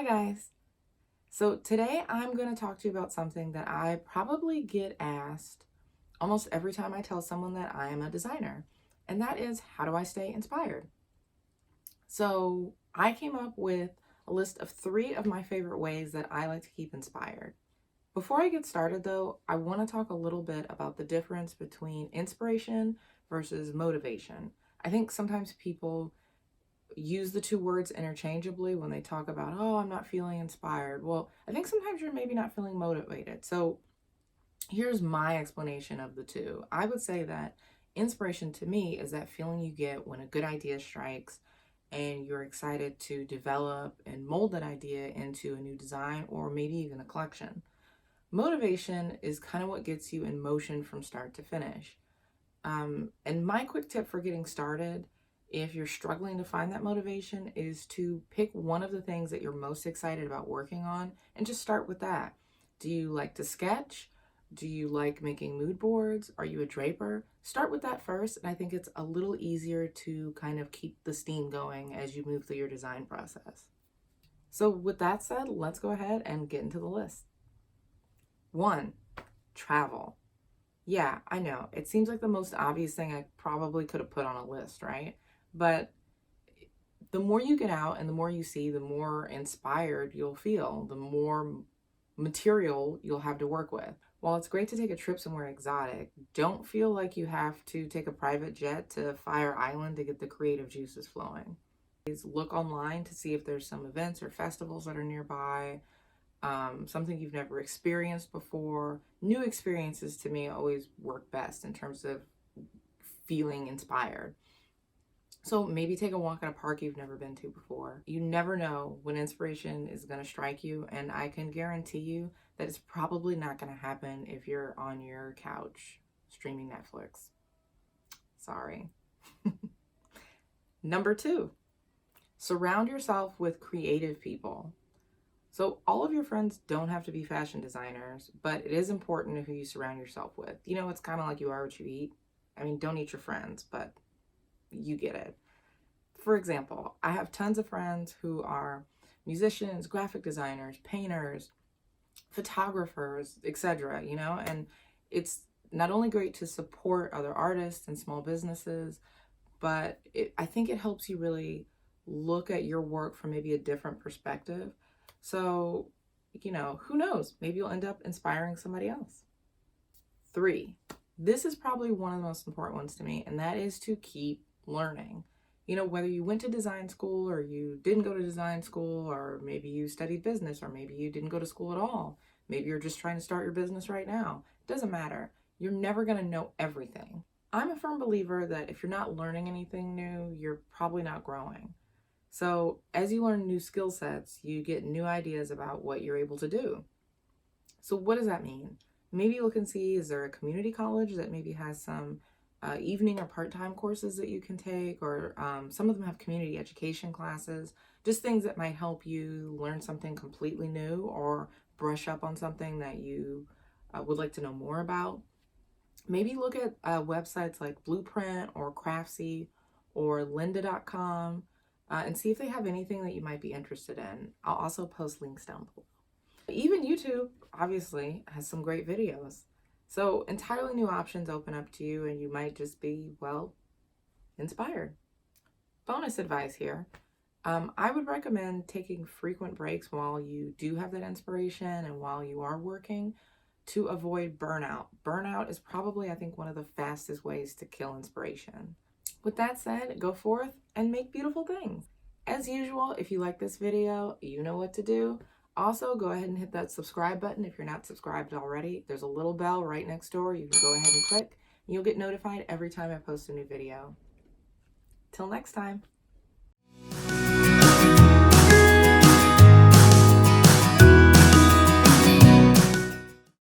Hi guys. So today I'm going to talk to you about something that I probably get asked almost every time I tell someone that I am a designer, and that is, how do I stay inspired? So I came up with a list of 3 of my favorite ways that I like to keep inspired. Before I get started though, I want to talk a little bit about the difference between inspiration versus motivation. I think sometimes people use the 2 words interchangeably when they talk about, oh, I'm not feeling inspired. Well, I think sometimes you're maybe not feeling motivated. So here's my explanation of the 2. I would say that inspiration to me is that feeling you get when a good idea strikes and you're excited to develop and mold that idea into a new design or maybe even a collection. Motivation is kind of what gets you in motion from start to finish. And my quick tip for getting started, if you're struggling to find that motivation, is to pick one of the things that you're most excited about working on and just start with that. Do you like to sketch? Do you like making mood boards? Are you a draper? Start with that first, and I think it's a little easier to kind of keep the steam going as you move through your design process. So with that said, let's go ahead and get into the list. 1, travel. Yeah, I know. It seems like the most obvious thing I probably could have put on a list, right? But the more you get out and the more you see, the more inspired you'll feel, the more material you'll have to work with. While it's great to take a trip somewhere exotic, don't feel like you have to take a private jet to Fire Island to get the creative juices flowing. Please look online to see if there's some events or festivals that are nearby. Something you've never experienced before. New experiences to me always work best in terms of feeling inspired. So maybe take a walk in a park you've never been to before. You never know when inspiration is going to strike you, and I can guarantee you that it's probably not going to happen if you're on your couch streaming Netflix. Sorry. Number 2, surround yourself with creative people. So all of your friends don't have to be fashion designers, but it is important who you surround yourself with. You know, it's kind of like you are what you eat. I mean, don't eat your friends, but you get it. For example, I have tons of friends who are musicians, graphic designers, painters, photographers, etc., and it's not only great to support other artists and small businesses, but I think it helps you really look at your work from maybe a different perspective. So, who knows? Maybe you'll end up inspiring somebody else. 3, this is probably one of the most important ones to me, and that is to keep learning. Whether you went to design school or you didn't go to design school, or maybe you studied business, or maybe you didn't go to school at all. Maybe you're just trying to start your business right now. It doesn't matter. You're never going to know everything. I'm a firm believer that if you're not learning anything new, you're probably not growing. So as you learn new skill sets, you get new ideas about what you're able to do. So what does that mean? Maybe look and see, is there a community college that maybe has some evening or part-time courses that you can take, or some of them have community education classes, just things that might help you learn something completely new or brush up on something that you would like to know more about. Maybe look at websites like Blueprint or Craftsy or lynda.com and see if they have anything that you might be interested in. I'll also post links down below. Even YouTube, obviously, has some great videos. So entirely new options open up to you, and you might just be, well, inspired. Bonus advice here. I would recommend taking frequent breaks while you do have that inspiration and while you are working to avoid burnout. Burnout is probably, I think, one of the fastest ways to kill inspiration. With that said, go forth and make beautiful things. As usual, if you like this video, you know what to do. Also, go ahead and hit that subscribe button if you're not subscribed already. There's a little bell right next door. You can go ahead and click, and you'll get notified every time I post a new video. Till next time.